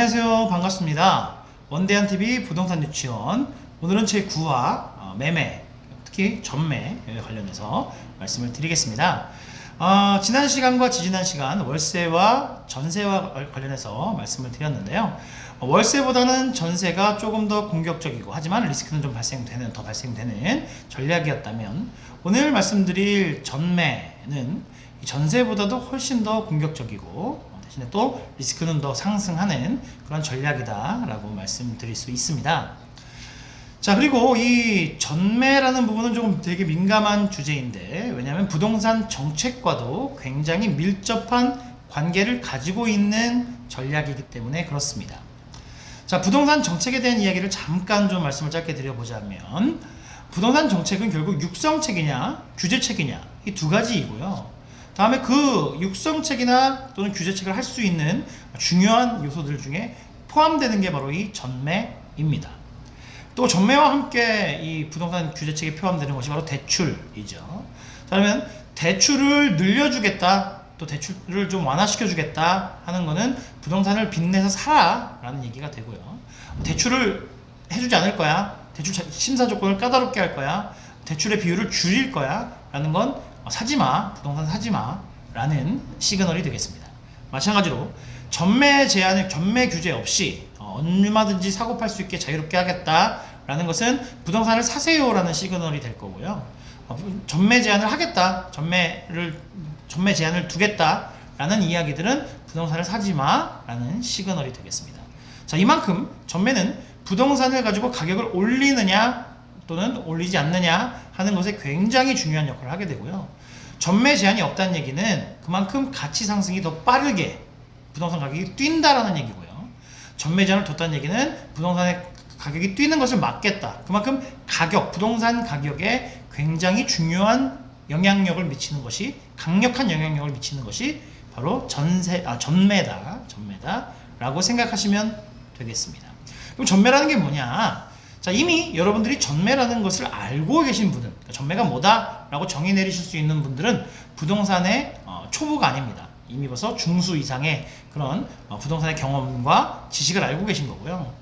안녕하세요. 반갑습니다. 원대한TV 부동산 유치원, 오늘은 제9화 매매, 특히 전매 관련해서 말씀을 드리겠습니다. 지난 시간과 지지난 시간 월세와 전세와 관련해서 말씀을 드렸는데요. 월세보다는 전세가 조금 더 공격적이고 하지만 리스크는 좀 더 발생되는 전략이었다면, 오늘 말씀드릴 전매는 전세보다도 훨씬 더 공격적이고 대신에 또 리스크는 더 상승하는 그런 전략이다 라고 말씀드릴 수 있습니다. 자, 그리고 이 전매라는 부분은 조금 되게 민감한 주제인데, 왜냐하면 부동산 정책과도 굉장히 밀접한 관계를 가지고 있는 전략이기 때문에 그렇습니다. 자, 부동산 정책에 대한 이야기를 잠깐 좀 말씀을 짧게 드려보자면, 부동산 정책은 결국 육성책이냐 규제책이냐 이 두 가지이고요. 다음에 그 육성책이나 또는 규제책을 할 수 있는 중요한 요소들 중에 포함되는 게 바로 이 전매입니다. 또 전매와 함께 이 부동산 규제책에 포함되는 것이 바로 대출이죠. 자, 그러면 대출을 늘려주겠다, 또 대출을 좀 완화시켜주겠다 하는 거는 부동산을 빚내서 사라 라는 얘기가 되고요. 대출을 해주지 않을 거야, 대출 심사 조건을 까다롭게 할 거야, 대출의 비율을 줄일 거야 라는 건 사지마, 부동산 사지마 라는 시그널이 되겠습니다. 마찬가지로 전매 규제 없이 얼마든지 사고 팔 수 있게 자유롭게 하겠다 라는 것은 부동산을 사세요 라는 시그널이 될 거고요. 전매 제한을 하겠다, 전매 제한을 두겠다 라는 이야기들은 부동산을 사지마 라는 시그널이 되겠습니다. 자, 이만큼 전매는 부동산을 가지고 가격을 올리느냐 또는 올리지 않느냐 하는 것에 굉장히 중요한 역할을 하게 되고요. 전매 제한이 없다는 얘기는 그만큼 가치 상승이 더 빠르게 부동산 가격이 뛴다라는 얘기고요. 전매 제한을 뒀다는 얘기는 부동산의 가격이 뛰는 것을 막겠다. 그만큼 부동산 가격에 굉장히 중요한 영향력을 미치는 것이, 강력한 영향력을 미치는 것이 바로 전매다라고 생각하시면 되겠습니다. 그럼 전매라는 게 뭐냐? 자, 이미 여러분들이 전매라는 것을 알고 계신 분은, 그러니까 전매가 뭐다라고 정의 내리실 수 있는 분들은 부동산의 초보가 아닙니다. 이미 벌써 중수 이상의 그런 부동산의 경험과 지식을 알고 계신 거고요.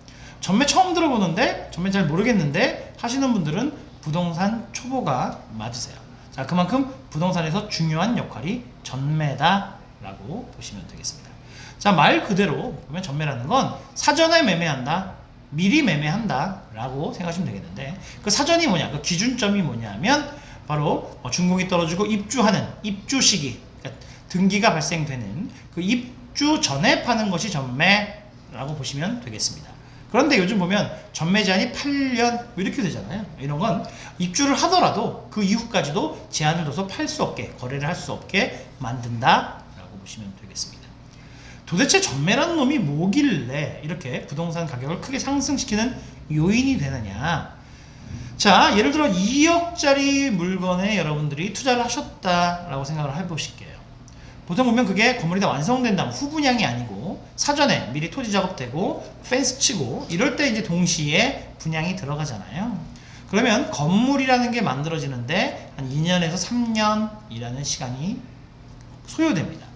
전매 처음 들어보는데, 전매 잘 모르겠는데 하시는 분들은 부동산 초보가 맞으세요. 자, 그만큼 부동산에서 중요한 역할이 전매다라고 보시면 되겠습니다. 자, 말 그대로 보면 전매라는 건 사전에 매매한다, 미리 매매한다 라고 생각하시면 되겠는데, 그 사전이 뭐냐, 그 기준점이 뭐냐면 바로 준공이 떨어지고 입주하는 입주 시기, 그러니까 등기가 발생되는 그 입주 전에 파는 것이 전매라고 보시면 되겠습니다. 그런데 요즘 보면 전매 제한이 8년 이렇게 되잖아요. 이런 건 입주를 하더라도 그 이후까지도 제한을 둬서 팔 수 없게, 거래를 할 수 없게 만든다 라고 보시면 되겠습니다. 도대체 전매라는 놈이 뭐길래 이렇게 부동산 가격을 크게 상승시키는 요인이 되느냐? 자, 예를 들어 2억짜리 물건에 여러분들이 투자를 하셨다라고 생각을 해보실게요. 보통 보면 그게 건물이 다 완성된다면 후분양이 아니고 사전에 미리 토지 작업되고 펜스 치고 이럴 때 이제 동시에 분양이 들어가잖아요. 그러면 건물이라는 게 만들어지는데 한 2년에서 3년이라는 시간이 소요됩니다.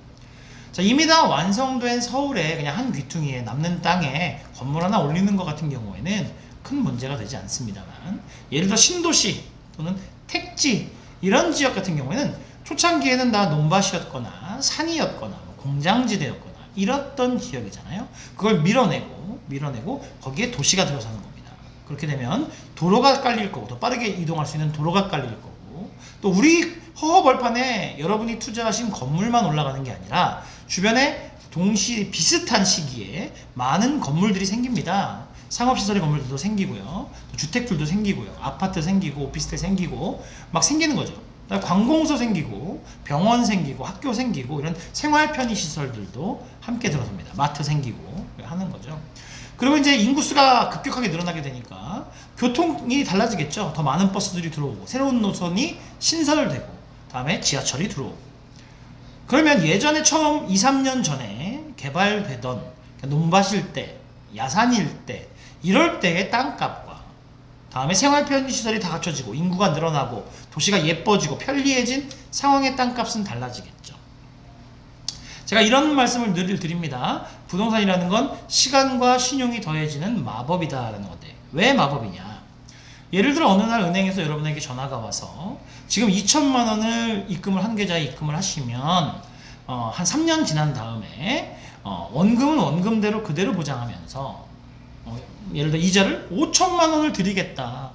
자, 이미 다 완성된 서울에 그냥 한 귀퉁이에 남는 땅에 건물 하나 올리는 것 같은 경우에는 큰 문제가 되지 않습니다만, 예를 들어 신도시 또는 택지 이런 지역 같은 경우에는 초창기에는 다 논밭이었거나 산이었거나 공장지대였거나 이랬던 지역이잖아요. 그걸 밀어내고 거기에 도시가 들어서는 겁니다. 그렇게 되면 도로가 깔릴 거고, 더 빠르게 이동할 수 있는 도로가 깔릴 거고, 또 우리 허허벌판에 여러분이 투자하신 건물만 올라가는 게 아니라 주변에 동시에 비슷한 시기에 많은 건물들이 생깁니다. 상업시설의 건물들도 생기고요, 주택들도 생기고요, 아파트 생기고 오피스텔 생기고 막 생기는 거죠. 관공서 생기고 병원 생기고 학교 생기고 이런 생활 편의 시설들도 함께 들어섭니다. 마트 생기고 하는 거죠. 그리고 이제 인구수가 급격하게 늘어나게 되니까 교통이 달라지겠죠. 더 많은 버스들이 들어오고 새로운 노선이 신설되고 다음에 지하철이 들어오고. 그러면 예전에 처음 2, 3년 전에 개발되던 논밭일 때, 야산일 때 이럴 때의 땅값과 다음에 생활 편의시설이 다 갖춰지고 인구가 늘어나고 도시가 예뻐지고 편리해진 상황의 땅값은 달라지겠죠. 제가 이런 말씀을 늘 드립니다. 부동산이라는 건 시간과 신용이 더해지는 마법이다라는 건데, 왜 마법이냐? 예를 들어 어느 날 은행에서 여러분에게 전화가 와서 지금 2천만 원을 입금을 한 계좌에 입금을 하시면 한 3년 지난 다음에 원금은 원금대로 그대로 보장하면서 예를 들어 이자를 5천만 원을 드리겠다.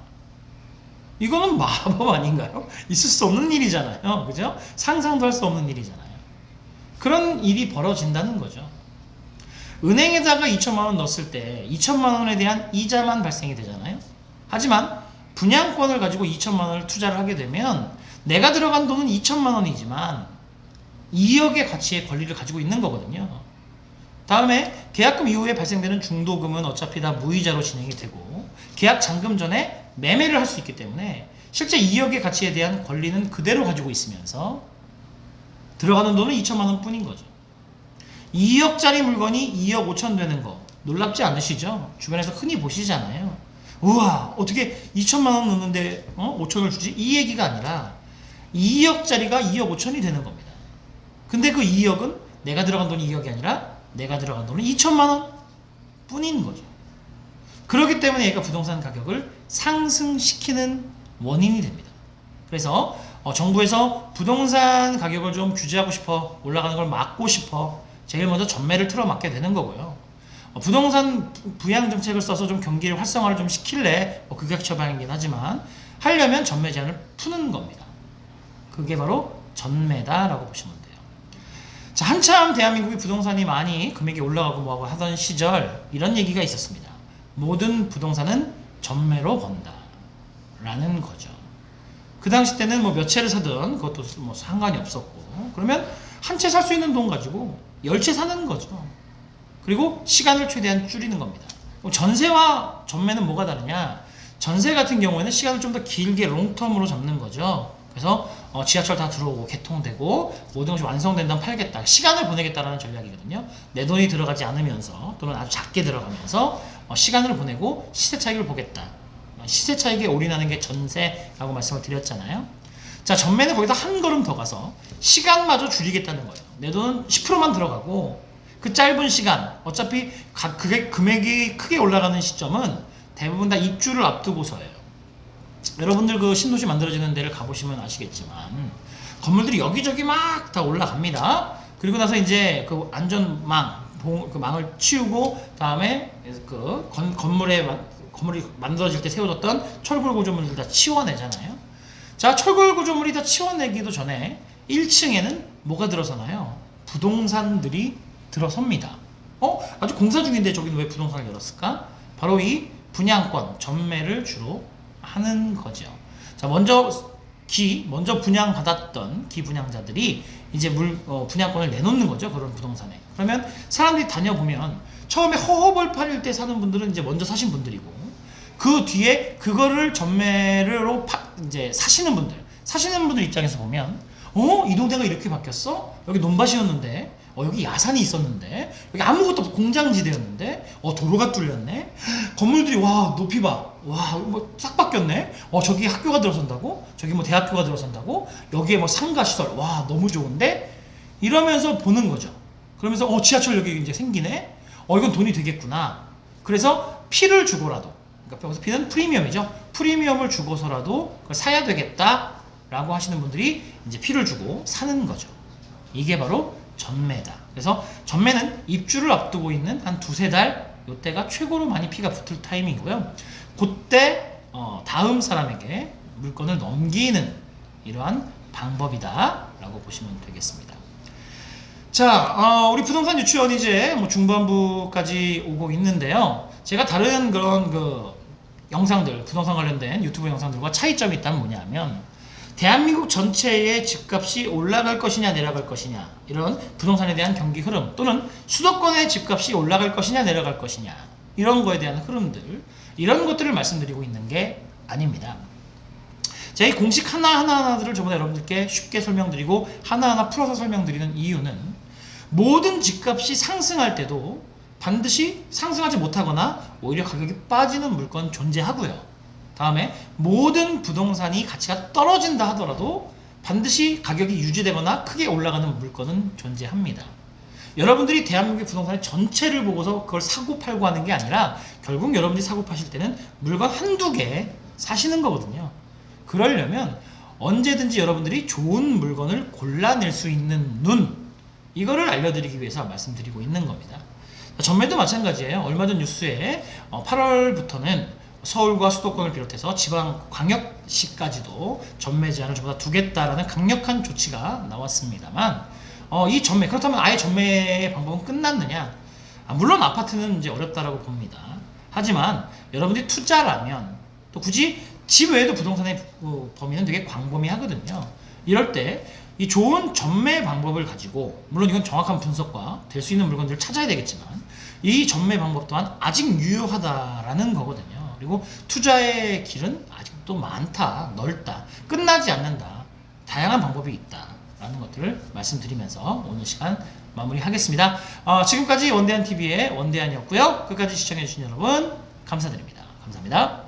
이거는 마법 아닌가요? 있을 수 없는 일이잖아요. 그죠? 상상도 할 수 없는 일이잖아요. 그런 일이 벌어진다는 거죠. 은행에다가 2천만 원 넣었을 때 2천만 원에 대한 이자만 발생이 되잖아요. 하지만 분양권을 가지고 2천만 원을 투자를 하게 되면 내가 들어간 돈은 2천만 원이지만 2억의 가치의 권리를 가지고 있는 거거든요. 다음에 계약금 이후에 발생되는 중도금은 어차피 다 무이자로 진행이 되고 계약 잔금 전에 매매를 할 수 있기 때문에 실제 2억의 가치에 대한 권리는 그대로 가지고 있으면서 들어가는 돈은 2천만 원 뿐인 거죠. 2억짜리 물건이 2억 5천 되는 거 놀랍지 않으시죠? 주변에서 흔히 보시잖아요. 우와, 어떻게 2천만 원 넣는데 5천을 주지? 이 얘기가 아니라 2억짜리가 2억 5천이 되는 겁니다. 근데 그 2억은 내가 들어간 돈이 2억이 아니라 내가 들어간 돈은 2천만 원 뿐인 거죠. 그렇기 때문에 얘가 부동산 가격을 상승시키는 원인이 됩니다. 그래서 정부에서 부동산 가격을 좀 규제하고 싶어, 올라가는 걸 막고 싶어, 제일 먼저 전매를 틀어막게 되는 거고요. 부동산 부양 정책을 써서 좀 경기를 활성화를 좀 시킬래, 극약 처방이긴 하지만 하려면 전매 제한을 푸는 겁니다. 그게 바로 전매다라고 보시면 돼요. 자, 한참 대한민국이 부동산이 많이 금액이 올라가고 뭐하고 하던 시절 이런 얘기가 있었습니다. 모든 부동산은 전매로 번다 라는 거죠. 그 당시 때는 뭐 몇 채를 사든 그것도 뭐 상관이 없었고, 그러면 한 채 살 수 있는 돈 가지고 10채 사는 거죠. 그리고 시간을 최대한 줄이는 겁니다. 전세와 전매는 뭐가 다르냐? 전세 같은 경우에는 시간을 좀 더 길게 롱텀으로 잡는 거죠. 그래서 지하철 다 들어오고 개통되고 모든 것이 완성된 다음 팔겠다, 시간을 보내겠다라는 전략이거든요. 내 돈이 들어가지 않으면서 또는 아주 작게 들어가면서 시간을 보내고 시세 차익을 보겠다. 시세 차익에 올인하는 게 전세라고 말씀을 드렸잖아요. 자, 전매는 거기다 한 걸음 더 가서 시간마저 줄이겠다는 거예요. 내 돈은 10%만 들어가고 그 짧은 시간, 어차피 그게 금액이 크게 올라가는 시점은 대부분 다 입주를 앞두고서예요. 여러분들 그 신도시 만들어지는 데를 가보시면 아시겠지만 건물들이 여기저기 막 다 올라갑니다. 그리고 나서 이제 그 안전망, 그 망을 치우고 다음에 그 건물이 만들어질 때 세워졌던 철골 구조물들 다 치워내잖아요. 자, 철골 구조물이 다 치워내기도 전에 1층에는 뭐가 들어서나요? 부동산들이 들어섭니다. 아주 공사 중인데 저기는 왜 부동산을 열었을까? 바로 이 분양권, 전매를 주로 하는 거죠. 자, 먼저 분양받았던 기분양자들이 이제 분양권을 내놓는 거죠. 그런 부동산에. 그러면 사람들이 다녀보면 처음에 허허벌판일 때 사는 분들은 이제 먼저 사신 분들이고, 그 뒤에 그거를 전매로 이제 사시는 분들 입장에서 보면 이 동네가 이렇게 바뀌었어? 여기 논밭이었는데, 여기 야산이 있었는데, 여기 아무것도 없어, 공장지대였는데, 도로가 뚫렸네? 건물들이, 와, 높이 봐. 와, 뭐, 싹 바뀌었네? 저기 학교가 들어선다고? 저기 뭐 대학교가 들어선다고? 여기에 뭐 상가시설, 와, 너무 좋은데? 이러면서 보는 거죠. 그러면서, 지하철 여기 이제 생기네? 이건 돈이 되겠구나. 그래서 피를 주고라도, 그러니까 여기서 피는 프리미엄이죠. 프리미엄을 주고서라도 그걸 사야 되겠다. 라고 하시는 분들이 이제 피를 주고 사는 거죠. 이게 바로 전매다. 그래서 전매는 입주를 앞두고 있는 한 두세 달, 이때가 최고로 많이 피가 붙을 타이밍이고요. 그때 다음 사람에게 물건을 넘기는 이러한 방법이다 라고 보시면 되겠습니다. 자, 우리 부동산 유치원 이제 뭐 중반부까지 오고 있는데요. 제가 다른 그런 영상들, 부동산 관련된 유튜브 영상들과 차이점이 있다면 뭐냐면, 대한민국 전체의 집값이 올라갈 것이냐 내려갈 것이냐, 이런 부동산에 대한 경기 흐름, 또는 수도권의 집값이 올라갈 것이냐 내려갈 것이냐, 이런 거에 대한 흐름들, 이런 것들을 말씀드리고 있는 게 아닙니다. 제가 이 공식 하나하나들을 저번에 여러분들께 쉽게 설명드리고 하나하나 풀어서 설명드리는 이유는, 모든 집값이 상승할 때도 반드시 상승하지 못하거나 오히려 가격이 빠지는 물건 존재하고요. 다음에 모든 부동산이 가치가 떨어진다 하더라도 반드시 가격이 유지되거나 크게 올라가는 물건은 존재합니다. 여러분들이 대한민국의 부동산의 전체를 보고서 그걸 사고 팔고 하는 게 아니라 결국 여러분들이 사고 파실 때는 물건 한두 개 사시는 거거든요. 그러려면 언제든지 여러분들이 좋은 물건을 골라낼 수 있는 눈, 이거를 알려드리기 위해서 말씀드리고 있는 겁니다. 전매도 마찬가지예요. 얼마 전 뉴스에 8월부터는 서울과 수도권을 비롯해서 지방 광역시까지도 전매 제한을 전부 다 두겠다라는 강력한 조치가 나왔습니다만, 이 전매, 그렇다면 아예 전매의 방법은 끝났느냐? 물론 아파트는 이제 어렵다라고 봅니다. 하지만 여러분들이 투자라면 또 굳이 집 외에도 부동산의 범위는 되게 광범위하거든요. 이럴 때 이 좋은 전매 방법을 가지고, 물론 이건 정확한 분석과 될 수 있는 물건들을 찾아야 되겠지만, 이 전매 방법 또한 아직 유효하다라는 거거든요. 그리고 투자의 길은 아직도 많다, 넓다, 끝나지 않는다, 다양한 방법이 있다라는 것들을 말씀드리면서 오늘 시간 마무리하겠습니다. 지금까지 원대한TV의 원대한이었고요. 끝까지 시청해주신 여러분 감사드립니다. 감사합니다.